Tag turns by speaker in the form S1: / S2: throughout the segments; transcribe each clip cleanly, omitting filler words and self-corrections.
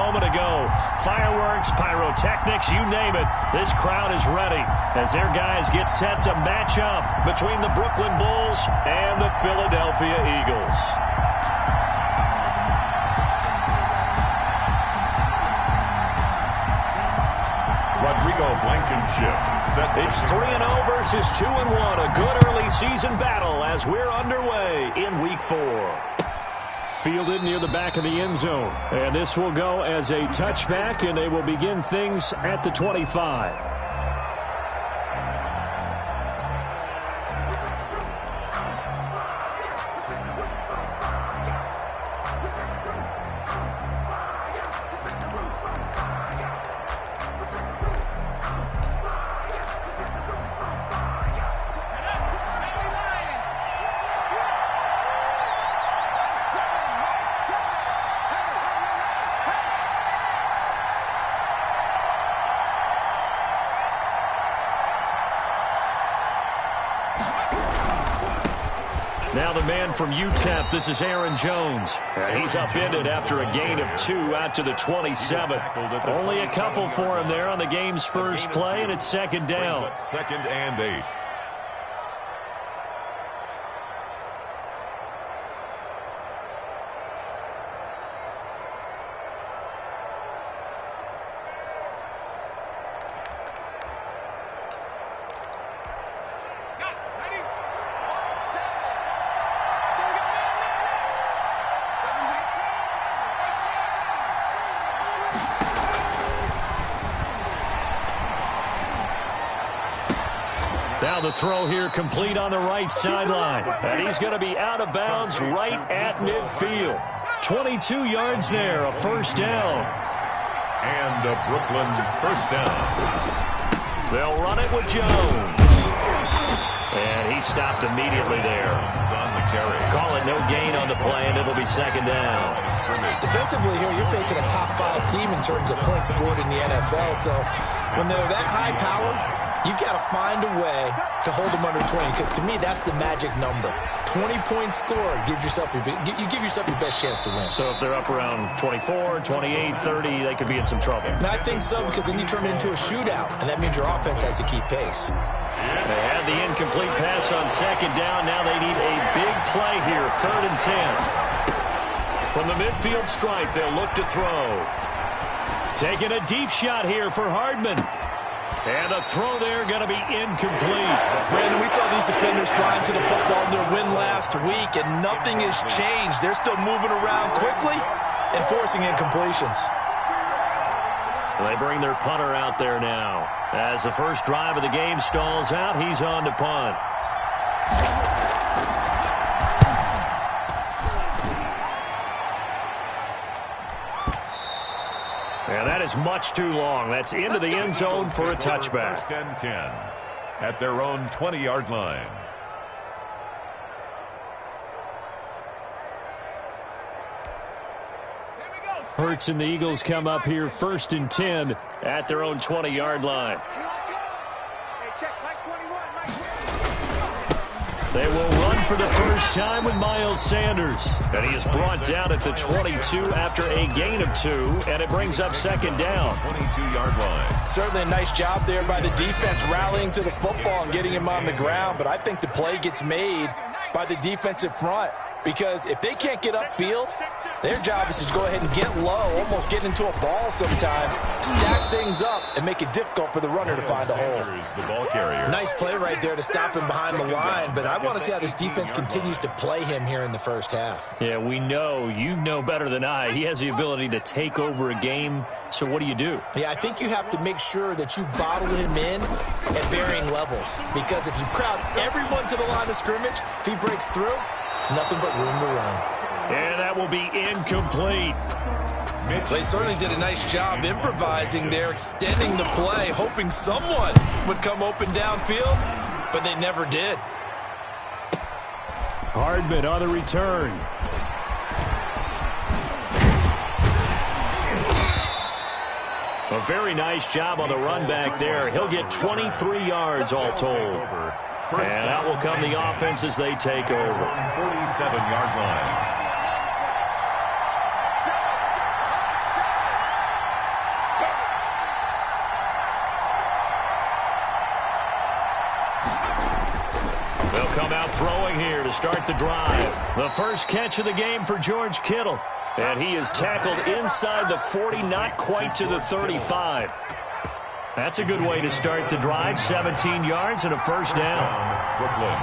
S1: moment ago. Fireworks, pyrotechnics, you name it. This crowd is ready as their guys get set to match up between the Brooklyn Bulls and the Philadelphia Eagles. It's 3-0 versus 2-1. A good early season battle as we're underway in Week 4. Fielded near the back of the end zone. And this will go as a touchback, and they will begin things at the 25. Now the man from UTEP, this is Aaron Jones. He's upended after a gain of 2 out to the 27. Only a couple for him there on the game's first play, and it's second down.
S2: Second and 8.
S1: Now the throw here complete on the right sideline. And he's going to be out of bounds right at midfield. 22 yards there, a first down.
S2: And a Brooklyn first down.
S1: They'll run it with Jones. And he stopped immediately there.
S2: On the carry.
S1: Call it no gain on the play, and it'll be second down.
S3: Defensively here, you're facing a top 5 team in terms of points scored in the NFL. So when they're that high-powered, you've got to find a way to hold them under 20, because to me, that's the magic number. 20 points scored, you give yourself your best chance to win.
S1: So if they're up around 24, 28, 30, they could be in some trouble.
S3: And I think so, because then you turn it into a shootout, and that means your offense has to keep pace.
S1: They had the incomplete pass on second down. Now they need a big play here, 3rd and 10. From the midfield stripe, they'll look to throw. Taking a deep shot here for Hardman. And the throw there going to be incomplete.
S3: Brandon, we saw these defenders flying to the football in their win last week, and nothing has changed. They're still moving around quickly and forcing incompletions.
S1: They bring their punter out there now. As the first drive of the game stalls out, he's on to punt. And that is much too long. That's into the end zone for a touchback.
S2: First and 10 at their own 20-yard line.
S1: Hurts and the Eagles come up here 1st and 10 at their own 20-yard line. They will run for the first time with Miles Sanders. And he is brought down at the 22 after a gain of 2, and it brings up second down.
S2: 22-yard line.
S3: Certainly a nice job there by the defense rallying to the football and getting him on the ground, but I think the play gets made by the defensive front, because if they can't get upfield, their job is to go ahead and get low, almost get into a ball sometimes, stack things up, and make it difficult for the runner to find a hole.
S2: The ball carrier.
S3: Nice play right there to stop him behind the line, but I want to see how this defense continues to play him here in the first half.
S1: Yeah, we know, you know better than I, he has the ability to take over a game, so what do you do?
S3: Yeah, I think you have to make sure that you bottle him in at varying levels, because if you crowd everyone to the line of scrimmage, if he breaks through, it's nothing but room to run.
S1: And that will be incomplete.
S3: They certainly did a nice job improvising there, extending the play, hoping someone would come open downfield, but they never did.
S1: Hardman on the return. A very nice job on the run back there. He'll get 23 yards all told. And that will come the offense as they take over.
S2: 47-yard line.
S1: throwing here to start the drive. The first catch of the game for George Kittle. And he is tackled inside the 40, not quite to the 35. That's a good way to start the drive. 17 yards and a first down.
S2: Brooklyn.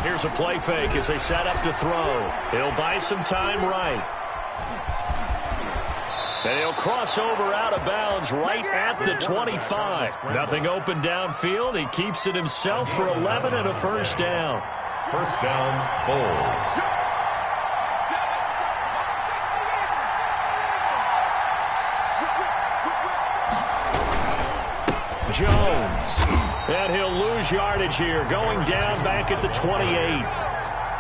S1: Here's a play fake as they set up to throw. He'll buy some time right. And he'll cross over out of bounds right at the 25. Nothing open downfield. He keeps it himself for 11 and a first down.
S2: First down, Bulls.
S1: Jones. And he'll lose yardage here, going down back at the 28.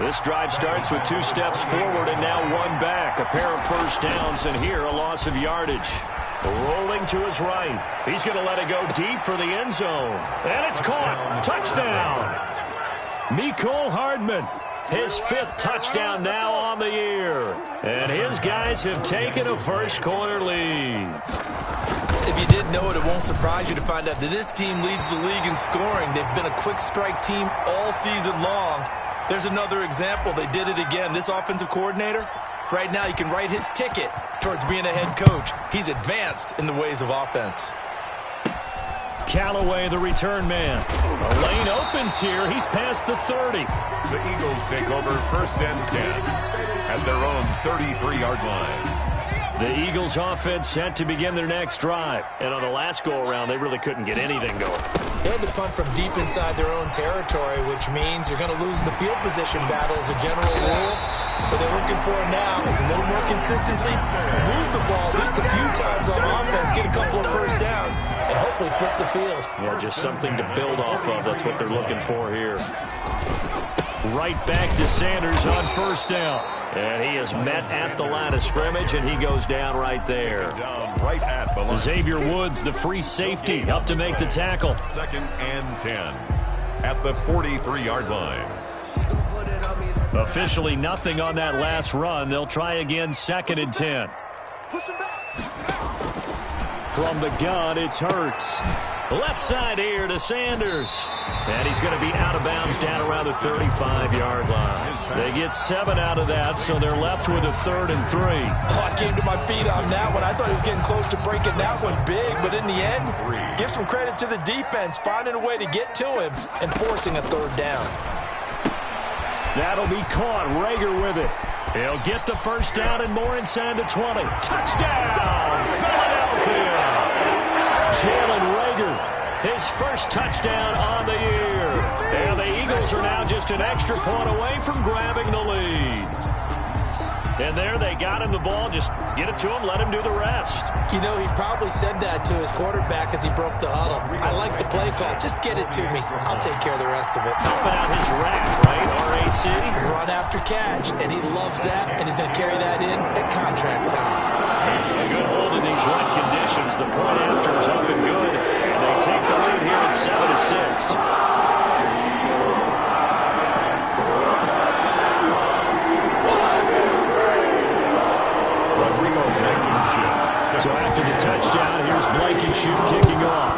S1: This drive starts with 2 steps forward and now 1 back. A pair of first downs, and here a loss of yardage. Rolling to his right. He's going to let it go deep for the end zone. And it's caught. Touchdown. Mecole Hardman. His 5th touchdown now on the year. And his guys have taken a first-quarter lead.
S3: If you didn't know it, it won't surprise you to find out that this team leads the league in scoring. They've been a quick strike team all season long. There's another example. They did it again. This offensive coordinator, right now, you can write his ticket towards being a head coach. He's advanced in the ways of offense.
S1: Callaway, the return man. A lane opens here. He's past the 30.
S2: The Eagles take over first and 10 at their own 33-yard line.
S1: The Eagles offense set to begin their next drive. And on the last go-around, they really couldn't get anything going.
S3: They had to punt from deep inside their own territory, which means you're going to lose the field position battle as a general rule. What they're looking for now is a little more consistency. Move the ball at least a few times on offense, get a couple of first downs, and hopefully flip the field.
S1: Yeah, just something to build off of. That's what they're looking for here. Right back to Sanders on first down. And he is met at the line of scrimmage, and he goes down right there.
S2: Down right at the line.
S1: Xavier Woods, the free safety, up to make the tackle.
S2: Second and 10 at the 43-yard line.
S1: Officially nothing on that last run. They'll try again, second and 10. From the gun, it's Hurts. Left side here to Sanders. And he's going to be out of bounds down around the 35-yard line. They get 7 out of that, so they're left with a 3rd and 3.
S3: Oh, I came to my feet on that one. I thought he was getting close to breaking that one big, but in the end, give some credit to the defense, finding a way to get to him and forcing a 3rd down.
S1: That'll be caught. Rager with it. He'll get the first down and more inside the 20. Touchdown, Philadelphia! Jalen Rager, his first touchdown on the year. And the Eagles are now just an extra point away from grabbing the lead. And there they got him the ball. Just get it to him, let him do the rest.
S3: You know, he probably said that to his quarterback as he broke the huddle. I like the play call. Just get it to me. I'll take care of the rest of it.
S1: Helping out his rack, right? RAC.
S3: Run after catch, and he loves that, and he's going to carry that in at contract time.
S1: A good hold in these wet conditions. The point after is up and good. And they take the lead here at 7-6. So after the touchdown, here's Blankenship kicking off.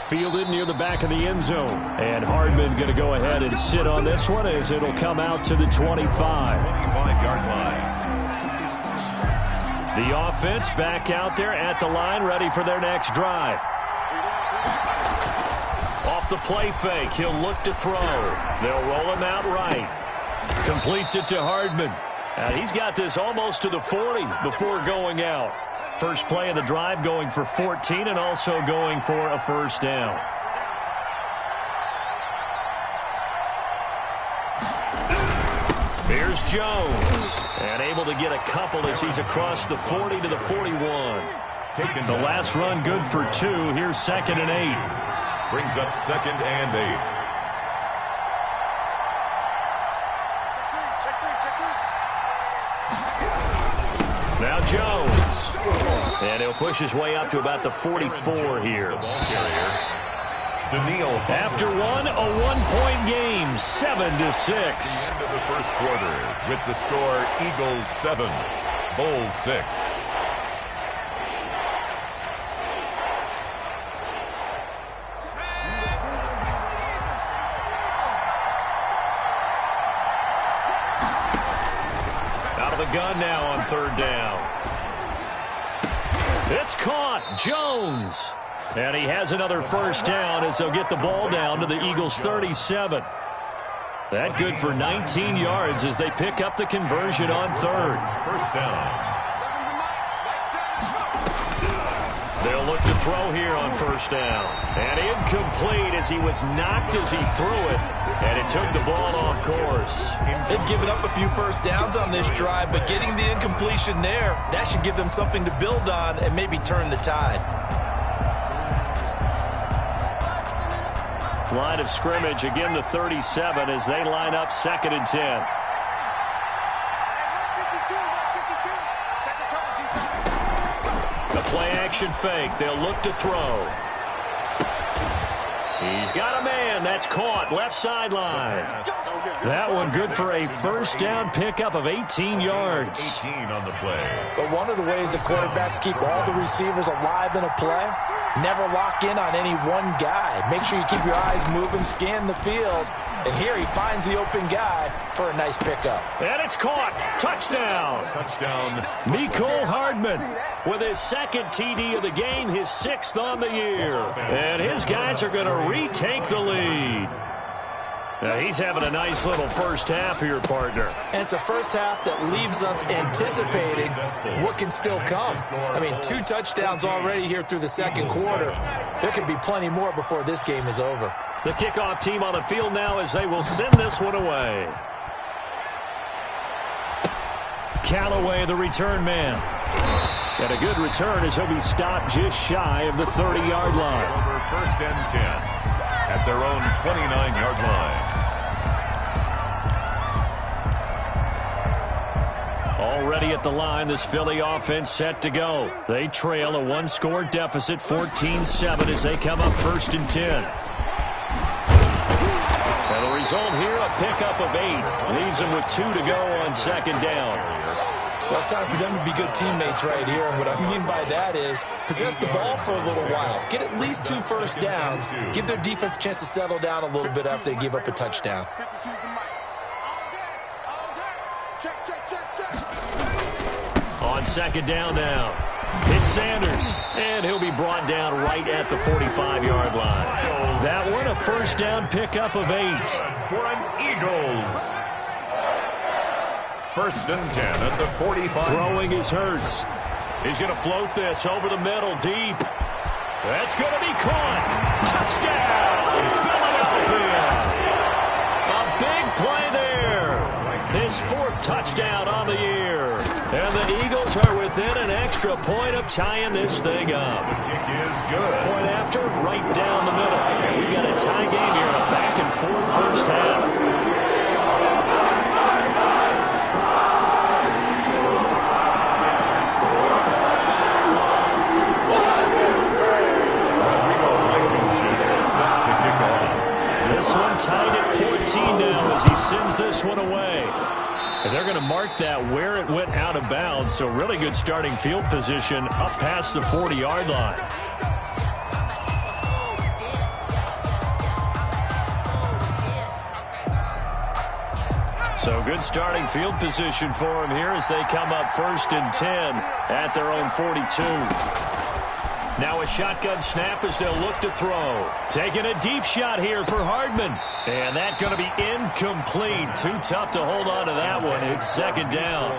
S1: Fielded near the back of the end zone. And Hardman going to go ahead and sit on this one as it'll come out to the 25.
S2: 25-yard line.
S1: The offense back out there at the line, ready for their next drive. Off the play fake, he'll look to throw. They'll roll him out right. Completes it to Hardman. And he's got this almost to the 40 before going out. First play of the drive going for 14 and also going for a first down. Here's Jones. And able to get a couple as he's across the 40 to the 41. The last run good for 2. Here's 2nd and 8.
S2: Brings up 2nd and 8.
S1: Now Jones. And he'll push his way up to about the 44 here. After one, a one-point game, 7-6.
S2: End of the first quarter with the score Eagles 7, Bulls 6.
S1: the gun now on third down. It's caught. Jones. And he has another first down as they'll get the ball down to the Eagles' 37. That good for 19 yards as they pick up the conversion on third.
S2: First down.
S1: They'll look to throw here on first down. And incomplete as he was knocked as he threw it. And it took the ball off course.
S3: They've given up a few first downs on this drive, but getting the incompletion there, that should give them something to build on and maybe turn the tide.
S1: Line of scrimmage, again the 37 as they line up 2nd and 10. The play-action fake. They'll look to throw. He's got a man. That's caught. Left sideline. That one good for a first down pickup of 18 yards.
S2: 18 on the play.
S3: But one of the ways the quarterbacks keep all the receivers alive in a play, never lock in on any one guy. Make sure you keep your eyes moving, scan the field. And here he finds the open guy for a nice pickup.
S1: And it's caught. Touchdown.
S2: Touchdown.
S1: Mecole Hardman with his 2nd TD of the game, his 6th on the year. And his guys are going to retake the lead. Now he's having a nice little first half here, partner.
S3: And it's a first half that leaves us anticipating what can still come. I mean, 2 touchdowns already here through the 2nd quarter. There could be plenty more before this game is over.
S1: The kickoff team on the field now as they will send this one away. Callaway, the return man. And a good return as he'll be stopped just shy of the 30-yard line.
S2: Over 1st and 10 at their own 29-yard line.
S1: Already at the line, this Philly offense set to go. They trail a 1-score deficit, 14-7 as they come up 1st and 10. And the result here, a pickup of 8. Leaves them with 2 to go on 2nd down.
S3: Well, it's time for them to be good teammates right here. And what I mean by that is possess the ball for a little while. Get at least 2 first downs. Give their defense a chance to settle down a little bit after they give up a touchdown.
S1: On 2nd down now. It's Sanders, and he'll be brought down right at the 45-yard line. That one, a first down pickup of 8.
S2: For an Eagles. 1st and 10 at the 45.
S1: Throwing is Hurts. He's going to float this over the middle deep. That's going to be caught. Touchdown, Philadelphia. A big play there. His 4th touchdown on the year. And the Eagles are within an extra point of tying this thing up.
S2: The kick is good.
S1: Point after, right down the middle. We've got a tie game here, a back-and-forth first half. This one tied at 14 now as he sends this one away. And they're going to mark that where it went out of bounds. So really good starting field position up past the 40-yard line. So good starting field position for him here as they come up 1st and 10 at their own 42. Now a shotgun snap as they'll look to throw. Taking a deep shot here for Hardman. And that's going to be incomplete. Too tough to hold on to that one. It's 2nd down.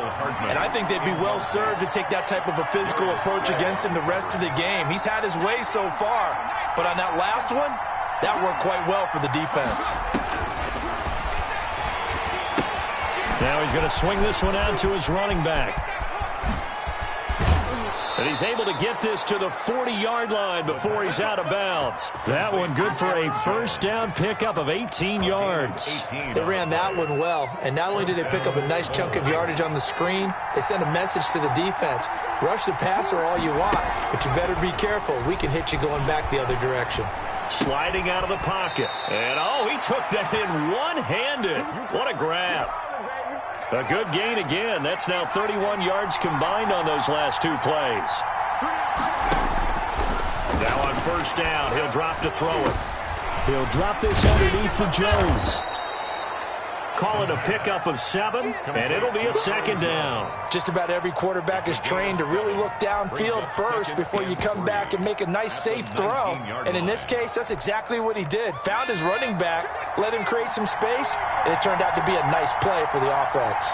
S3: And I think they'd be well served to take that type of a physical approach against him the rest of the game. He's had his way so far. But on that last one, that worked quite well for the defense.
S1: Now he's going to swing this one out to his running back. And he's able to get this to the 40-yard line before he's out of bounds. That one good for a first down pickup of 18 yards.
S3: They ran that one well, and not only did they pick up a nice chunk of yardage on the screen, they sent a message to the defense. Rush the passer all you want, but you better be careful. We can hit you going back the other direction.
S1: Sliding out of the pocket. And, oh, he took that in one-handed. What a grab. A good gain again. That's now 31 yards combined on those last 2 plays. Now on first down, he'll drop to throw it. He'll drop this underneath for Jones. call it a pickup of 7, and it'll be a second down.
S3: Just about every quarterback is trained to really look downfield first before you come back and make a nice, safe throw. And in this case, that's exactly what he did. Found his running back, let him create some space, and it turned out to be a nice play for the offense.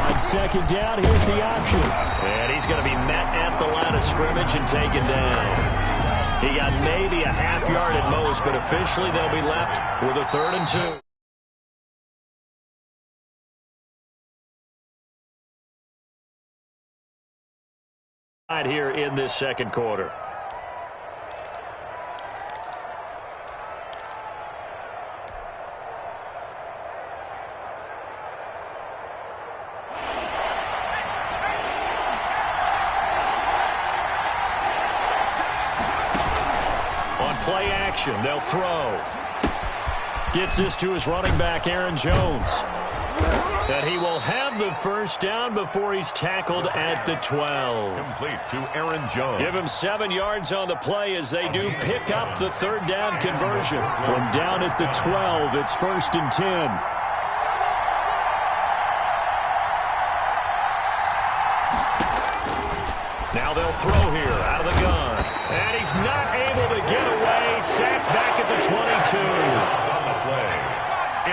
S1: On second down, here's the option. And he's going to be met at the line of scrimmage and taken down. He got maybe a half yard at most, but officially they'll be left with a 3rd and 2. Right here in this second quarter. Play action, they'll throw. Gets this to his running back, Aaron Jones. And he will have the first down before he's tackled at the 12.
S2: Complete to Aaron Jones.
S1: Give him 7 yards on the play as they do pick up the 3rd down conversion. From down at the 12, it's 1st and 10. Now they'll throw here out of the gun. And he's not able to get away. Sacked back at the 22.
S2: On the play.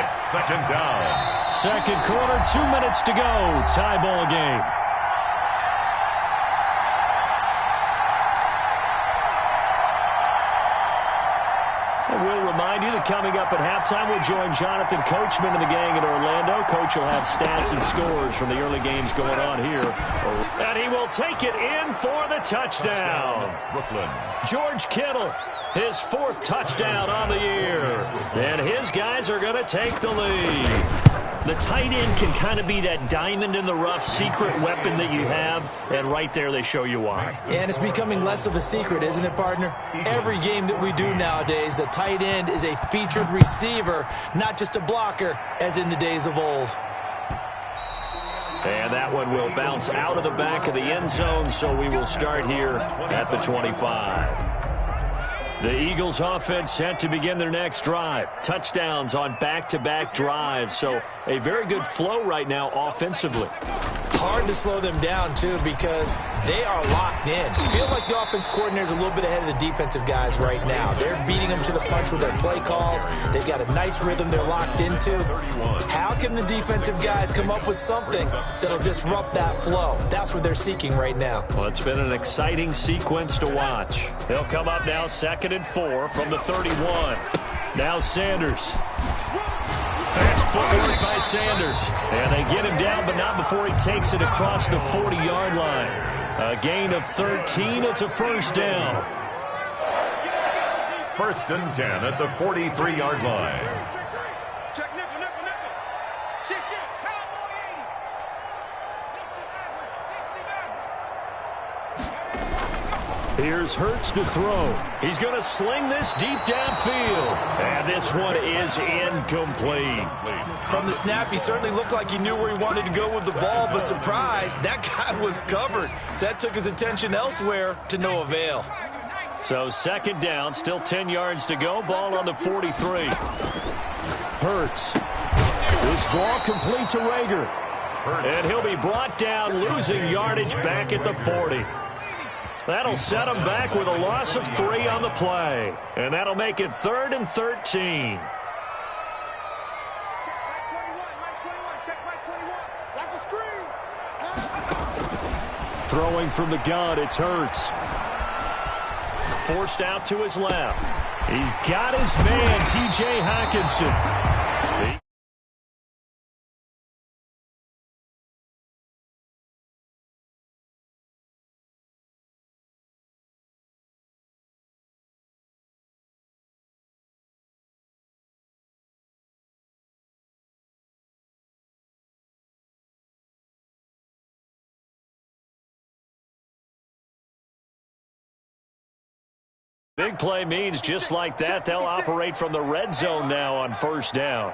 S2: It's 2nd down.
S1: Second quarter, 2 minutes to go. Tie ball game. And we'll remind you that coming up at halftime, we'll join Jonathan Coachman and the gang in Orlando. Coach will have stats and scores from the early games going on here. And he will take it in for the touchdown.
S2: Brooklyn.
S1: George Kittle, his 4th touchdown on the year. And his guys are going to take the lead. The tight end can kind of be that diamond in the rough secret weapon that you have, and right there they show you why.
S3: And it's becoming less of a secret, isn't it, partner? Every game that we do nowadays, the tight end is a featured receiver, not just a blocker, as in the days of old.
S1: And that one will bounce out of the back of the end zone, so we will start here at the 25. The Eagles offense set to begin their next drive. Touchdowns on back-to-back drives, so a very good flow right now offensively.
S3: Hard to slow them down, too, because they are locked in. I feel like the offense coordinator is a little bit ahead of the defensive guys right now. They're beating them to the punch with their play calls. They've got a nice rhythm they're locked into. How can the defensive guys come up with something that'll disrupt that flow? That's what they're seeking right now.
S1: Well, it's been an exciting sequence to watch. They'll come up now 2nd and 4 from the 31. Now Sanders. Fast footwork by Sanders. And they get him down, but not before he takes it across the 40-yard line. A gain of 13. It's a 1st down.
S2: 1st and 10 at the 43-yard line.
S1: Here's Hurts to throw. He's going to sling this deep downfield. And this one is incomplete.
S3: From the snap, he certainly looked like he knew where he wanted to go with the ball, but surprise, that guy was covered. So that took his attention elsewhere to no avail.
S1: So 2nd down, still 10 yards to go. Ball on the 43. Hurts. This ball complete to Rager. And he'll be brought down, losing yardage back at the 40. That'll set him back with a loss of 3 on the play. And that'll make it 3rd and 13. Throwing from the gun, it's Hurts. Forced out to his left. He's got his man, T.J. Hockenson. Big play means just like that, they'll operate from the red zone now on 1st down.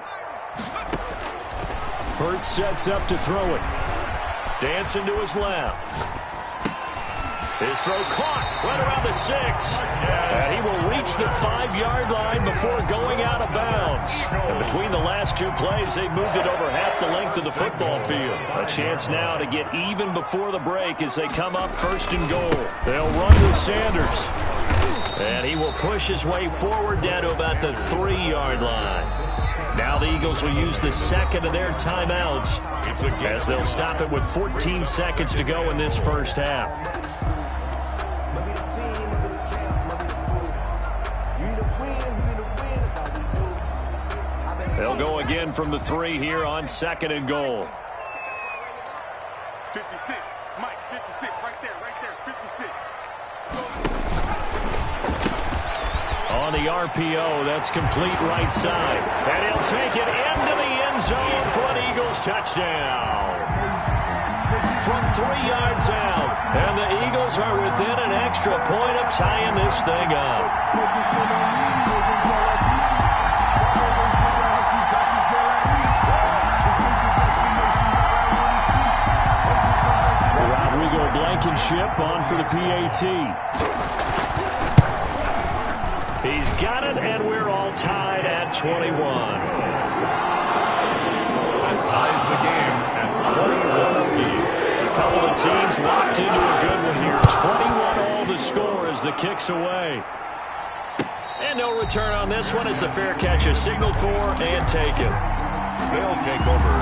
S1: Hurts sets up to throw it. Dancing to his left. His throw caught right around the 6. And he will reach the 5-yard line before going out of bounds. And between the last two plays, they moved it over half the length of the football field. A chance now to get even before the break as they come up 1st and goal. They'll run with Sanders. And he will push his way forward down to about the 3-yard line. Now the Eagles will use the second of their timeouts as they'll stop it with 14 seconds to go in this first half. They'll go again from the 3 here on 2nd and goal.
S4: 56, Mike, 56, right there, 56.
S1: On the RPO, that's complete right side. And he'll take it into the end zone for an Eagles touchdown. From 3 yards out. And the Eagles are within an extra point of tying this thing up. Blankenship on for the PAT. He's got it, and we're all tied at 21.
S2: That ties the game at 21 apiece.
S1: A couple of teams locked into a good one here. 21 all the score as the kick's away. And no return on this one as the fair catch is signaled for and taken.
S2: They'll take over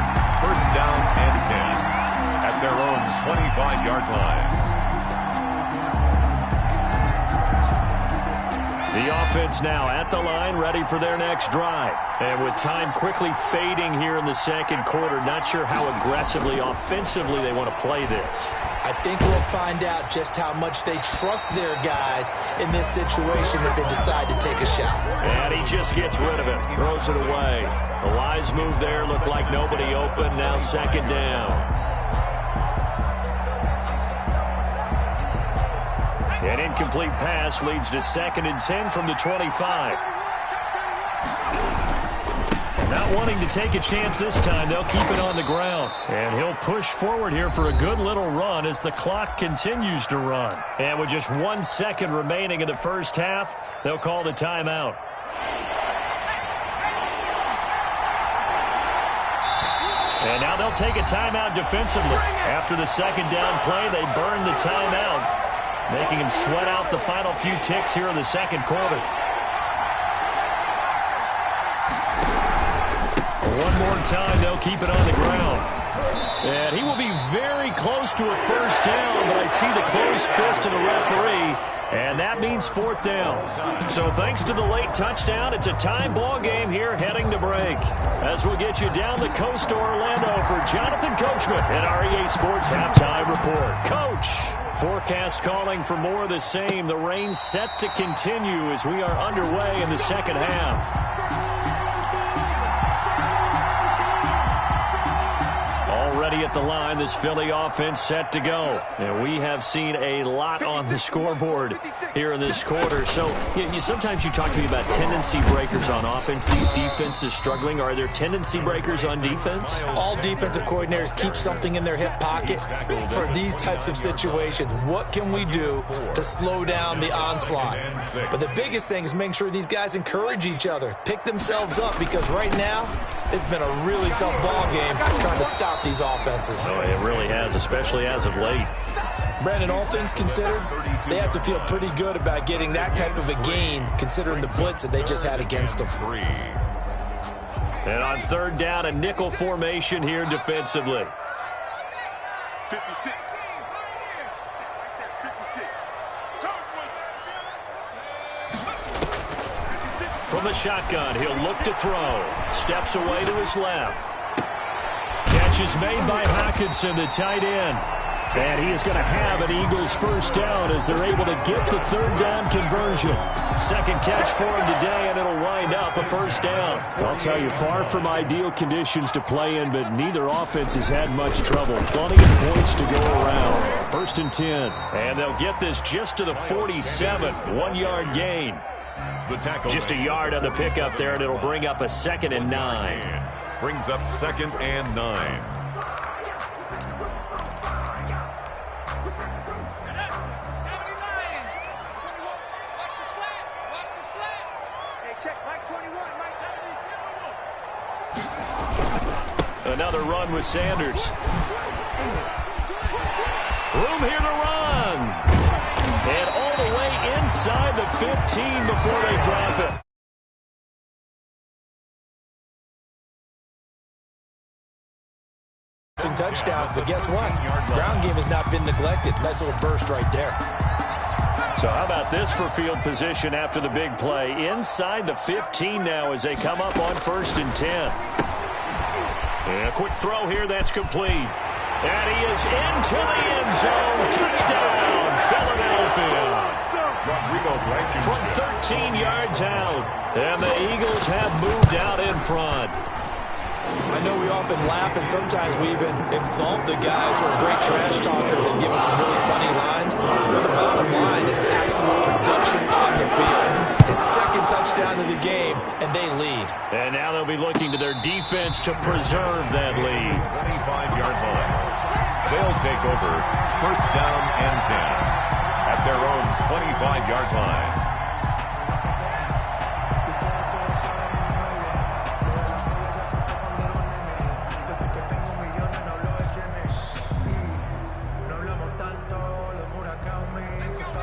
S2: 1st down and 10. At their own 25-yard line.
S1: The offense now at the line, ready for their next drive. And with time quickly fading here in the 2nd quarter, not sure how aggressively, offensively they want to play this.
S3: I think we'll find out just how much they trust their guys in this situation if they decide to take a shot.
S1: And he just gets rid of it, throws it away. The wise move there, looked like nobody open, now 2nd down. An incomplete pass leads to 2nd and 10 from the 25. Not wanting to take a chance this time, they'll keep it on the ground. And he'll push forward here for a good little run as the clock continues to run. And with just 1 second remaining in the first half, they'll call the timeout. And now they'll take a timeout defensively. After the 2nd down play, they burn the timeout, making him sweat out the final few ticks here in the 2nd quarter. One more time, they'll keep it on the ground. And he will be very close to a 1st down, but I see the closed fist of the referee, and that means 4th down. So thanks to the late touchdown, it's a tie ball game here heading to break. As we'll get you down the coast to Orlando for Jonathan Coachman at our EA Sports Halftime Report. Coach! Forecast calling for more of the same. The rain set to continue as we are underway in the 2nd half. Already at the line, this Philly offense set to go. And we have seen a lot on the scoreboard here in this quarter. So sometimes you talk to me about tendency breakers on offense. These defenses struggling. Are there tendency breakers on defense?
S3: All defensive coordinators keep something in their hip pocket for these types of situations. What can we do to slow down the onslaught? But the biggest thing is making sure these guys encourage each other, pick themselves up, because right now it's been a really tough ball game trying to stop these offenses.
S1: Oh, it really has, especially as of late.
S3: Brandon, all things considered, they have to feel pretty good about getting that type of a gain, considering the blitz that they just had against them.
S1: And on 3rd down, a nickel formation here defensively.
S4: 56.
S1: From the shotgun, he'll look to throw. Steps away to his left. Catch is made by Hockenson, the tight end. And he is going to have an Eagles 1st down as they're able to get the 3rd down conversion. 2nd catch for him today, and it'll wind up a 1st down. I'll tell you, far from ideal conditions to play in, but neither offense has had much trouble. Plenty of points to go around. 1st and 10. And they'll get this just to the 47. 1-yard gain. Just a yard on the pickup there, and it'll bring up a 2nd and 9.
S2: Brings up 2nd and 9.
S1: Another run with Sanders. Room here to run. And all the way inside the 15 before they drop it.
S3: Touchdowns, but guess what? Ground game has not been neglected. Nice little burst right there.
S1: So how about this for field position after the big play? Inside the 15 now as they come up on 1st and 10. And a quick throw here, that's complete. And he is into the end zone. Touchdown, Philadelphia. From 13 yards out. And the Eagles have moved out in front.
S3: I know we often laugh and sometimes we even exalt the guys who are great trash talkers and give us some really funny lines. But the bottom line is absolute production on the field. His second touchdown of the game, and they lead.
S1: And now they'll be looking to their defense to preserve that lead.
S2: 25-yard line. They'll take over 1st down and 10 at their own 25-yard line.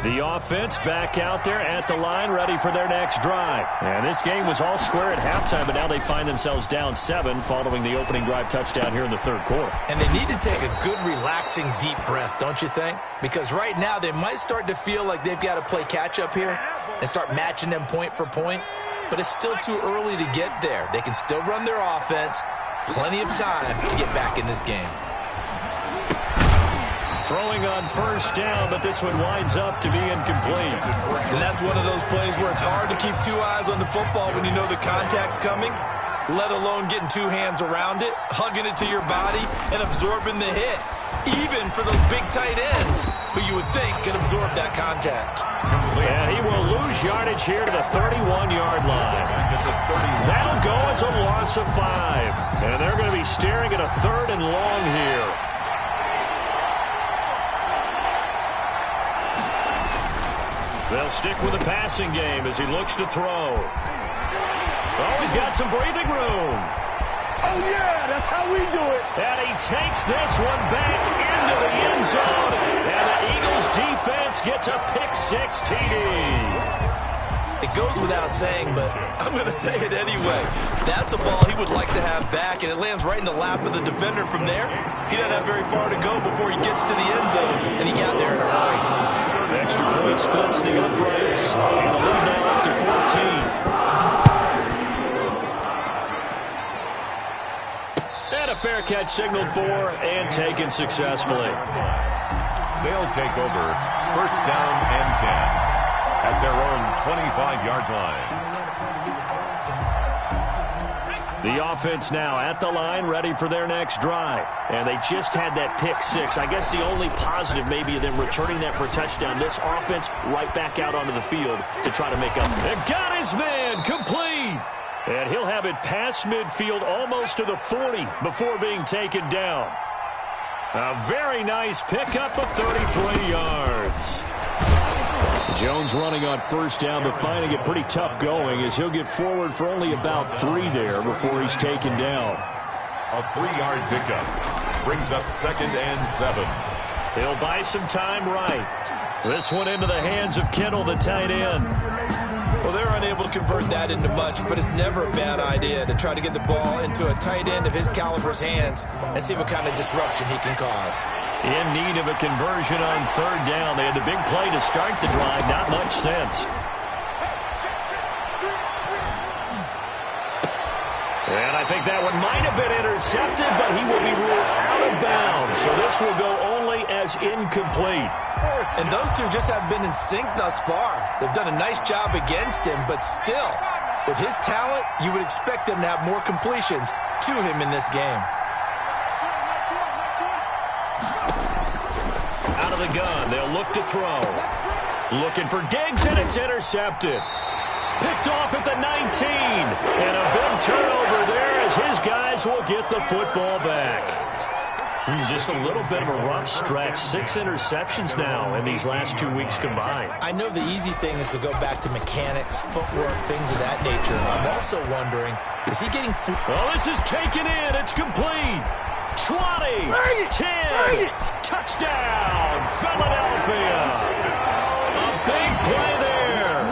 S1: The offense back out there at the line, ready for their next drive. And this game was all square at halftime, but now they find themselves down 7 following the opening drive touchdown here in the 3rd quarter.
S3: And they need to take a good, relaxing, deep breath, don't you think? Because right now they might start to feel like they've got to play catch-up here and start matching them point for point. But it's still too early to get there. They can still run their offense. Plenty of time to get back in this game.
S1: Throwing on 1st down, but this one winds up to be incomplete.
S3: And that's one of those plays where it's hard to keep 2 eyes on the football when you know the contact's coming, let alone getting 2 hands around it, hugging it to your body, and absorbing the hit, even for those big tight ends who you would think could absorb that contact.
S1: And he will lose yardage here to the 31-yard line. That'll go as a loss of 5. And they're going to be staring at a 3rd and long here. They'll stick with the passing game as he looks to throw. Oh, he's got some breathing room.
S4: Oh, yeah, that's how we do it.
S1: And he takes this one back into the end zone. And the Eagles defense gets a pick-6 TD.
S3: It goes without saying, but I'm going to say it anyway. That's a ball he would like to have back, and it lands right in the lap of the defender from there. He doesn't have very far to go before he gets to the end zone, and he got there in a hurry.
S1: Extra point splits the uprights. And the lead now up to 14. And a fair catch signaled for and taken successfully.
S2: They'll take over 1st down and 10 at their own 25-yard line.
S1: The offense now at the line, ready for their next drive. And they just had that pick-6. I guess the only positive maybe of them returning that for a touchdown. This offense right back out onto the field to try to make up. And got his man complete. And he'll have it past midfield almost to the 40 before being taken down. A very nice pickup of 33 yards. Jones running on 1st down, but finding it pretty tough going as he'll get forward for only about 3 there before he's taken down.
S2: A 3-yard pickup brings up 2nd and 7.
S1: He'll buy some time right. This one into the hands of Kittle, the tight end.
S3: Well, they're unable to convert that into much, but it's never a bad idea to try to get the ball into a tight end of his caliber's hands and see what kind of disruption he can cause.
S1: In need of a conversion on 3rd down. They had the big play to start the drive. Not much sense. And I think that one might have been intercepted, but he will be ruled out of bounds. So this will go only as incomplete.
S3: And those two just haven't been in sync thus far. They've done a nice job against him, but still, with his talent, you would expect them to have more completions to him in this game.
S1: Out of the gun, they'll look to throw. Looking for Diggs, and it's intercepted. Picked off at the 19. And a big turnover there as his guys will get the football back. Just a little bit of a rough stretch. 6 interceptions now in these last 2 weeks combined.
S3: I know the easy thing is to go back to mechanics, footwork, things of that nature. I'm also wondering, is he getting...
S1: Well, this is taken in. It's complete. 20, 10, touchdown, Philadelphia. A big play there.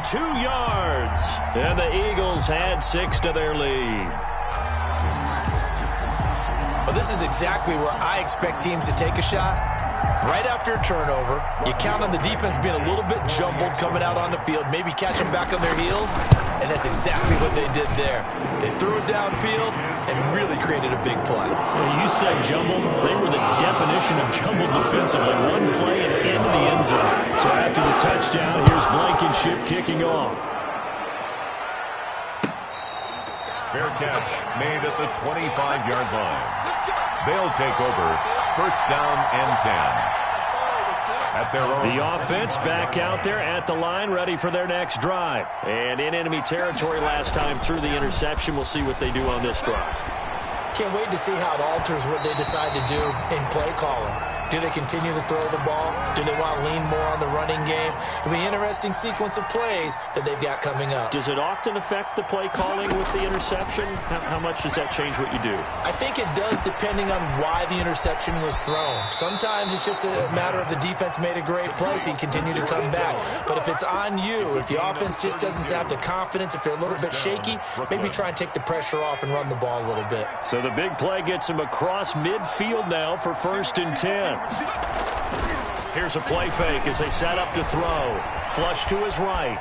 S1: 82 yards. And the Eagles add 6 to their lead.
S3: Well, this is exactly where I expect teams to take a shot. Right after a turnover, you count on the defense being a little bit jumbled coming out on the field, maybe catch them back on their heels, and that's exactly what they did there. They threw it downfield and really created a big play.
S1: You said jumbled. They were the definition of jumbled defensively. One play and into the end zone. So after the touchdown, here's Blankenship kicking off.
S2: Fair catch made at the 25-yard line. They'll take over first down and 10. At their own.
S1: The offense back out there at the line, ready for their next drive. And in enemy territory last time through the interception. We'll see what they do on this drive.
S3: Can't wait to see how it alters what they decide to do in play calling. Do they continue to throw the ball? Do they want to lean more on the running game? It'll be an interesting sequence of plays that they've got coming up.
S1: Does it often affect the play calling with the interception? How much does that change what you do?
S3: I think it does depending on why the interception was thrown. Sometimes it's just a matter of the defense made a great play, so you continue to come back. But if it's on you, if the offense just doesn't have the confidence, if they're a little bit shaky, maybe try and take the pressure off and run the ball a little bit.
S1: So the big play gets him across midfield now for first and 10. Here's a play fake as they set up to throw. Flush to his right.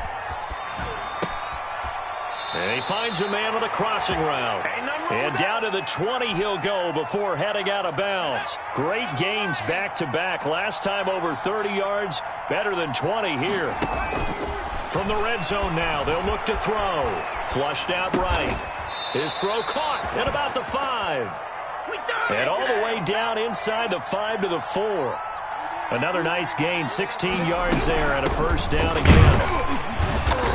S1: And he finds a man with a crossing route. And down to the 20 he'll go before heading out of bounds. Great gains back-to-back. Last time over 30 yards, better than 20 here. From the red zone now, they'll look to throw. Flushed out right. His throw caught at about the 5. And all the way down inside the 5 to the 4. Another nice gain, 16 yards there, and a first down again.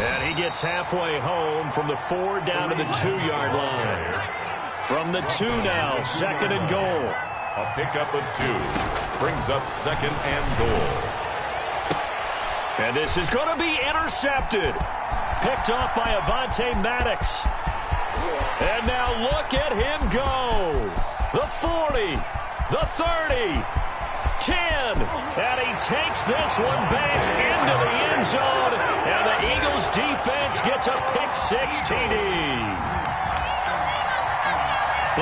S1: And he gets halfway home from the 4 down to the 2-yard line. From the 2 now, second and goal.
S2: A pickup of 2 brings up second and goal.
S1: And this is going to be intercepted. Picked off by Avonte Maddox. And now look at him go. The 40, the 30, 10, and he takes this one back into the end zone, and the Eagles defense gets a pick-6 TD.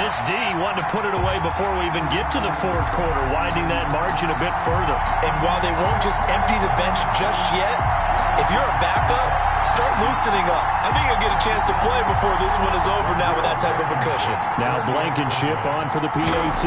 S1: This D wanted to put it away before we even get to the 4th quarter, widening that margin a bit further.
S3: And while they won't just empty the bench just yet, if you're a backup, start loosening up. I think you'll get a chance to play before this one is over now with that type of a cushion.
S1: Now Blankenship on for the PAT.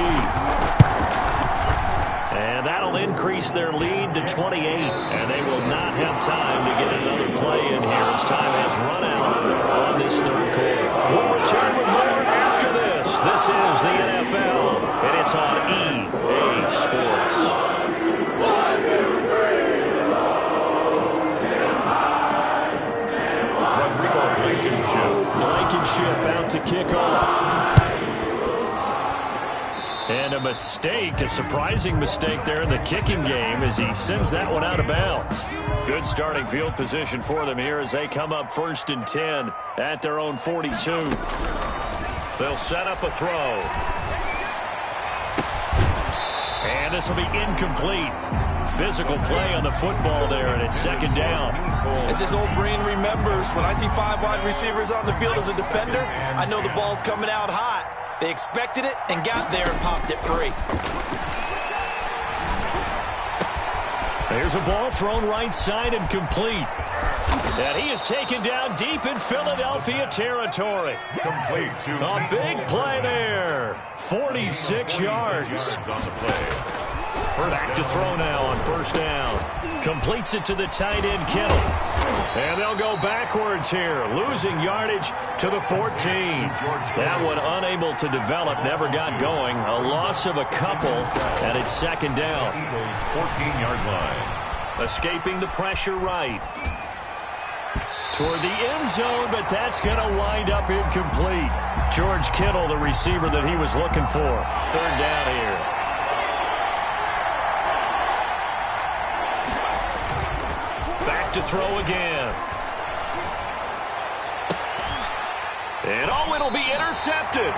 S1: And that'll increase their lead to 28. And they will not have time to get another play in here as time has run out on this 3rd quarter. We'll return with more after this. This is the NFL, and it's on EA Sports. Blankenship out to kick off. And a mistake, a surprising mistake there in the kicking game as he sends that one out of bounds. Good starting field position for them here as they come up first and 10 at their own 42. They'll set up a throw. And this will be incomplete. Physical play on the football there, and it's second down.
S3: As his old brain remembers, when I see 5 wide receivers on the field as a defender, I know the ball's coming out hot. They expected it and got there and popped it free.
S1: There's a ball thrown right side and complete. And he is taken down deep in Philadelphia territory.
S2: Complete to
S1: a big play there. 46 yards.
S2: On the play.
S1: Back to throw now on first down. Completes it to the tight end, Kittle. And they'll go backwards here, losing yardage to the 14. That one unable to develop, never got going. A loss of a couple, and it's second down.
S2: Eagles 14-yard line.
S1: Escaping the pressure right. Toward the end zone, but that's going to wind up incomplete. George Kittle, the receiver that he was looking for. Third down here. Back to throw again. And it'll be intercepted.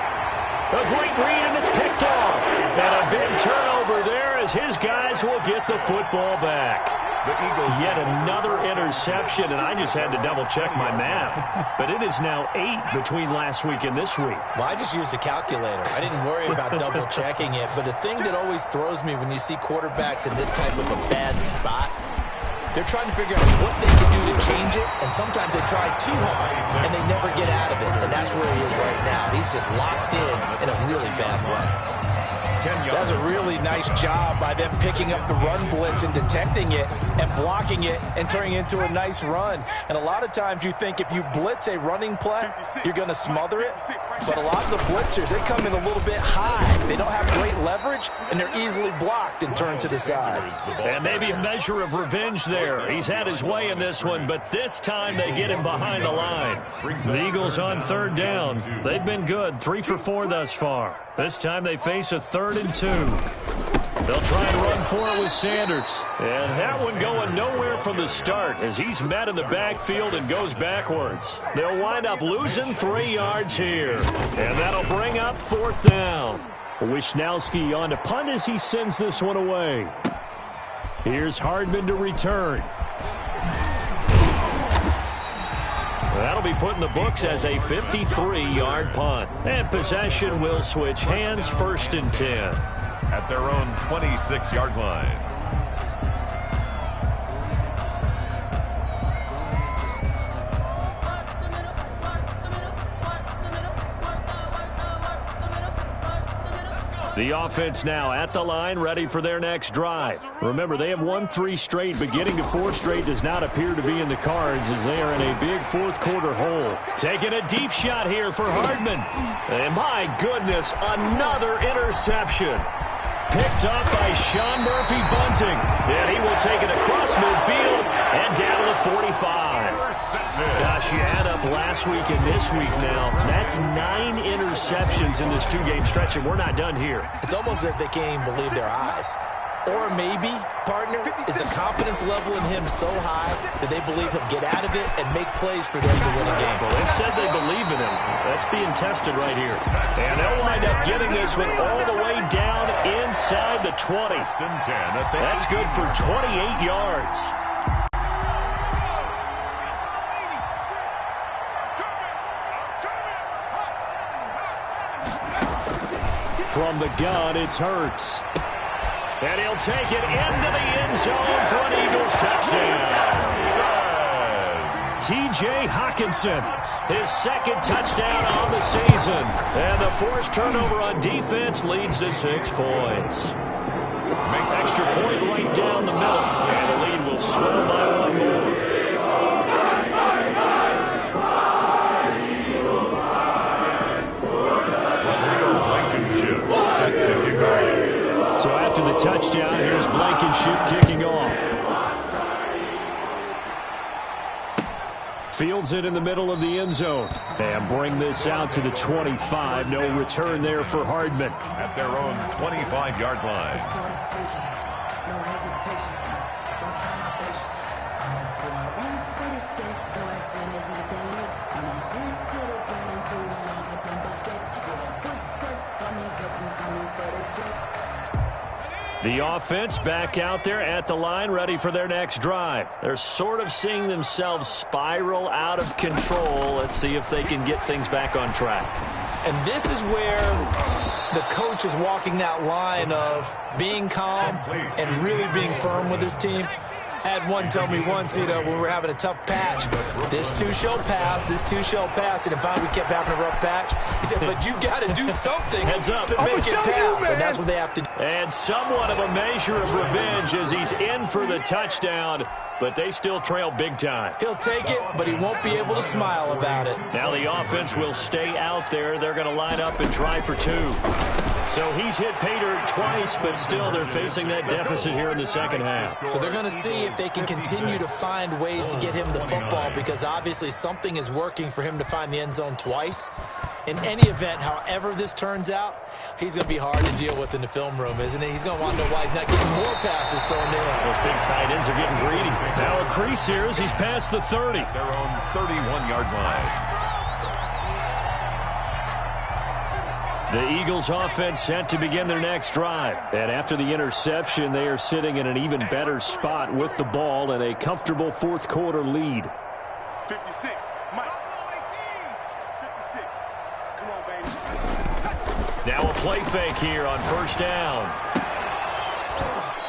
S1: A great read, and it's picked off. And a big turnover there as his guys will get the football back.
S2: The Eagles.
S1: Yet another interception, and I just had to double-check my math. But it is now 8 between last week and this week.
S3: Well, I just used a calculator. I didn't worry about double-checking it. But the thing that always throws me when you see quarterbacks in this type of a bad spot, they're trying to figure out what they can do to change it, and sometimes they try too hard, and they never get out of it. And that's where he is right now. He's just locked in a really bad way. That's a really nice job by them picking up the run blitz and detecting it and blocking it and turning it into a nice run. And a lot of times you think if you blitz a running play, you're going to smother it. But a lot of the blitzers, they come in a little bit high. They don't have great leverage, and they're easily blocked and turned to the side.
S1: And maybe a measure of revenge there. He's had his way in this one, but this time they get him behind the line. The Eagles on third down. They've been good, 3 for 4 thus far. This time they face a 3rd and 2. They'll try and run for it with Sanders. And that one going nowhere from the start as he's met in the backfield and goes backwards. They'll wind up losing 3 yards here. And that'll bring up 4th down. Wisnowski on to punt as he sends this one away. Here's Hardman to return. That'll be put in the books as a 53-yard punt. And possession will switch hands, 1st and 10.
S2: At their own 26-yard line.
S1: The offense now at the line, ready for their next drive. Remember, they have won 3 straight, but getting to 4 straight does not appear to be in the cards as they are in a big 4th quarter hole. Taking a deep shot here for Hardman. And my goodness, another interception. Picked up by Sean Murphy-Bunting. And he will take it across midfield and down to the 45. Gosh, you add up last week and this week now. That's 9 interceptions in this 2-game stretch, and we're not done here.
S3: It's almost as if they can't even believe their eyes. Or maybe, partner, is the confidence level in him so high that they believe he'll get out of it and make plays for them to win a game.
S1: Well, they said they believe in him. That's being tested right here. And they'll wind up getting this one all the way down inside the 20. That's good for 28 yards. From the gun, it's Hurts. And he'll take it into the end zone for an Eagles touchdown. T.J. Hockenson, his 2nd touchdown on the season. And the forced turnover on defense leads to 6 points. Extra point right down the middle. And the lead will swell by 1 more. So after the touchdown, here's Blankenship kicking off. Fields it in the middle of the end zone. And bring this out to the 25. No return there for Hardman.
S2: At their own 25-yard line.
S1: The offense back out there at the line, ready for their next drive. They're sort of seeing themselves spiral out of control. Let's see if they can get things back on track.
S3: And this is where the coach is walking that line of being calm and really being firm with his team. I had one tell me once, when we were having a tough patch, this too shall pass, this too shall pass. And finally we kept having a rough patch. He said, but you got to do something
S1: Heads up.
S3: to make it pass. And that's what they have to do.
S1: And somewhat of a measure of revenge as he's in for the touchdown, but they still trail big time.
S3: He'll take it, but he won't be able to smile about it.
S1: Now the offense will stay out there. They're going to line up and try for 2. So he's hit pay dirt twice, but still they're facing that deficit here in the second half.
S3: So they're going to see if they can continue to find ways to get him the football, because obviously something is working for him to find the end zone twice. In any event, however this turns out, he's going to be hard to deal with in the film room, isn't he? He's going to want to know why he's not getting more passes thrown in.
S1: Those big tight ends are getting greedy. Now a crease here as he's past the 30.
S2: Their own 31-yard line.
S1: The Eagles offense set to begin their next drive. And after the interception, they are sitting in an even better spot with the ball and a comfortable fourth quarter lead.
S4: 56, Mike. 56. Come on, baby.
S1: Now a play fake here on first down.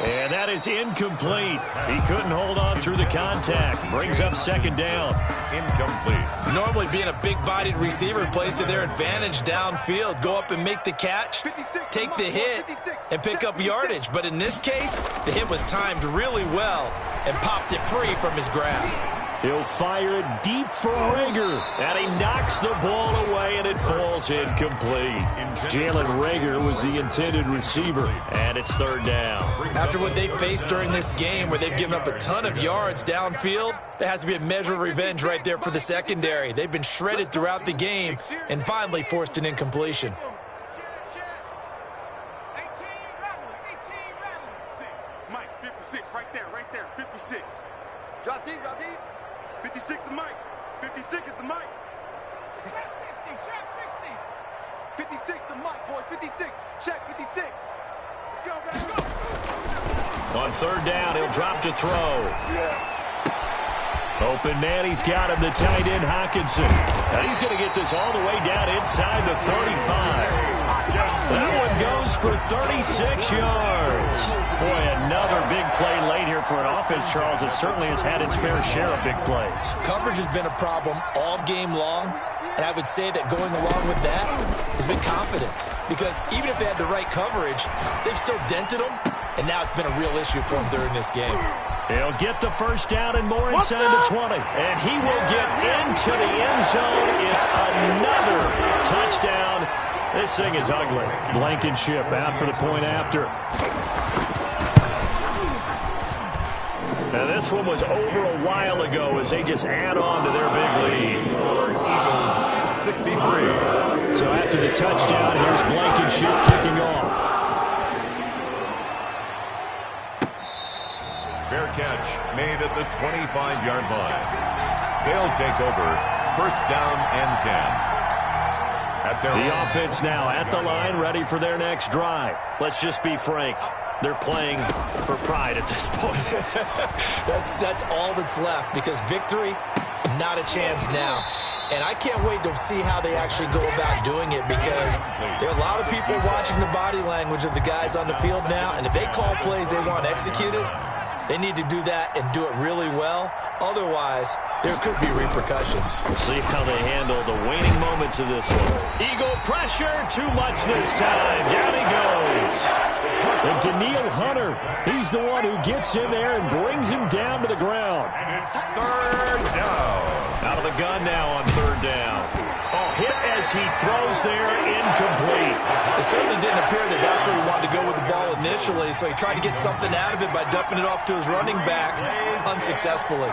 S1: And that is incomplete. He couldn't hold on through the contact. Brings up second down.
S2: Incomplete.
S3: Normally being a big-bodied receiver plays to their advantage downfield. Go up and make the catch, take the hit, and pick up yardage. But in this case, the hit was timed really well and popped it free from his grasp.
S1: He'll fire it deep for Rager, and he knocks the ball away, and it falls incomplete. Jalen Rager was the intended receiver, and it's third down.
S3: After what they faced during this game, where they've given up a ton of yards downfield, there has to be a measure of revenge right there for the secondary. They've been shredded throughout the game and finally forced an incompletion.
S4: Mike, 56, right there, 56. Drop deep, 56 is Mike. 56 is the Mike. Trap 60. 56 the Mike, boys. 56. Check 56. Let's go, baby, go.
S1: On third down, he'll drop to throw. Open man, he's got him, the tight end Hockenson. Now he's going to get this all the way down inside the 35. That one goes for 36 yards. Boy, another big play late here for an offense, Charles, that certainly has had its fair share of big plays.
S3: Coverage has been a problem all game long, and I would say that going along with that has been confidence. Because even if they had the right coverage, they've still dented them, and now it's been a real issue for them during this game.
S1: He'll get the first down and more inside the 20. And he will get into the end zone. It's another touchdown. This thing is ugly. Blankenship out for the point after. Now this one was over a while ago as they just add on to their big lead.
S2: Eagles 63.
S1: So after the touchdown, here's Blankenship kicking off.
S2: Fair catch made at the 25-yard line. They'll take over first down and 10.
S1: The offense now at the line, ready for their next drive. Let's just be frank. They're playing for pride at this point.
S3: That's all that's left, because victory, not a chance now. And I can't wait to see how they actually go about doing it, because there are a lot of people watching the body language of the guys on the field now, and if they call plays they want executed, they need to do that and do it really well. Otherwise, there could be repercussions.
S1: We'll see how they handle the waning moments of this one. Eagle pressure, too much this time. Down he goes. And Daniil Hunter, he's the one who gets in there and brings him down to the ground.
S2: And it's third down.
S1: Out of the gun now on third down. Oh, hit as he throws there, incomplete.
S3: It certainly didn't appear that that's where he wanted to go with the ball initially, so he tried to get something out of it by dumping it off to his running back unsuccessfully.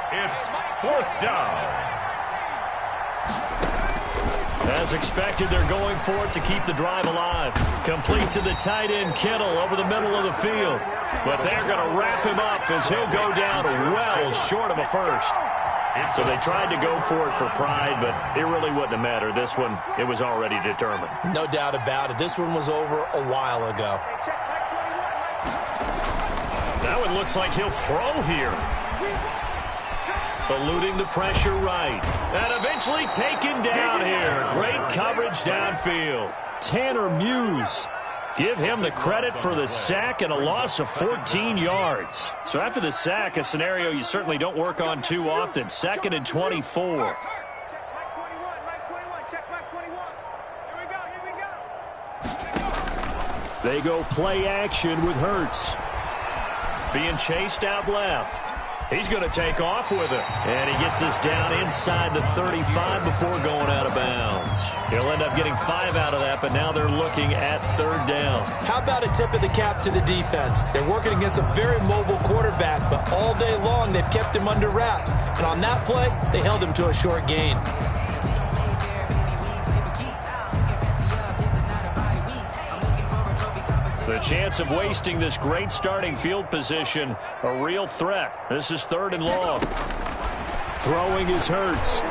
S2: It's fourth down.
S1: As expected, they're going for it to keep the drive alive. Complete to the tight end Kittle over the middle of the field. But they're going to wrap him up as he'll go down well short of a first. So they tried to go for it for pride, but it really wouldn't have mattered. This one, it was already determined.
S3: No doubt about it. This one was over a while ago.
S1: That one looks like he'll throw here. Eluding the pressure right. And eventually taken down here. Great coverage downfield. Tanner Muse. Give him the credit for the sack and a loss of 14 yards. So after the sack, a scenario you certainly don't work on too often. 2nd and 24. They go play action with Hurts. Being chased out left. He's going to take off with it. And he gets us down inside the 35 before going out of bounds. He'll end up getting 5 out of that, but now they're looking at 3rd down.
S3: How about a tip of the cap to the defense? They're working against a very mobile quarterback, but all day long they've kept him under wraps. And on that play, they held him to a short gain.
S1: The chance of wasting this great starting field position, a real threat. This is 3rd and long. Throwing is Hurts.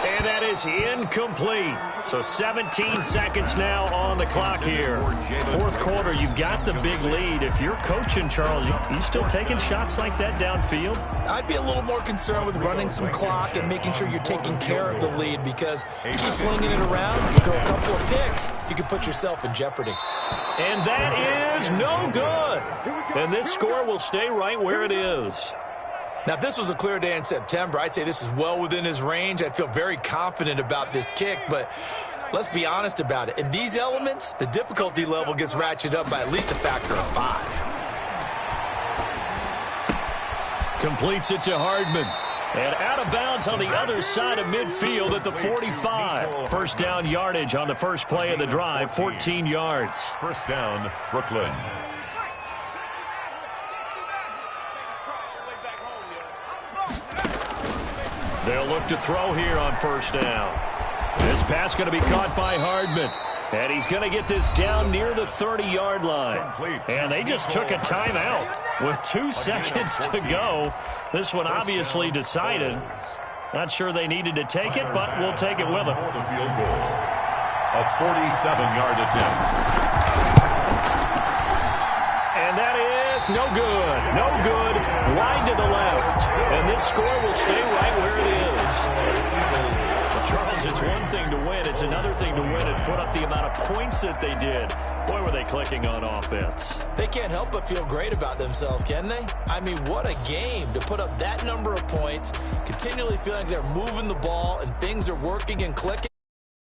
S1: And that is incomplete. So 17 seconds now on the clock here. 4th quarter, you've got the big lead. If you're coaching, Charles, you still taking shots like that downfield?
S3: I'd be a little more concerned with running some clock and making sure you're taking care of the lead, because you keep flinging it around, you throw a couple of picks, you can put yourself in jeopardy.
S1: And that is no good. And this score will stay right where it is.
S3: Now, if this was a clear day in September, I'd say this is well within his range. I'd feel very confident about this kick, but let's be honest about it. In these elements, the difficulty level gets ratcheted up by at least a factor of 5.
S1: Completes it to Hardman. And out of bounds on the other side of midfield at the 45. 1st down yardage on the first play of the drive, 14 yards.
S2: 1st down, Brooklyn.
S1: They'll look to throw here on 1st down. This pass going to be caught by Hardman. And he's going to get this down near the 30-yard line. And they just took a timeout with 2 seconds to go. This one obviously decided. Not sure they needed to take it, but we'll take it with them.
S2: The field goal. A 47-yard attempt.
S1: And that is no good. No good. Wide to the left. And this score will stay right where it is. Charles, it's one thing to win. It's another thing to win and put up the amount of points that they did. Boy, were they clicking on offense.
S3: They can't help but feel great about themselves, can they? I mean, what a game to put up that number of points, continually feeling like they're moving the ball and things are working and clicking.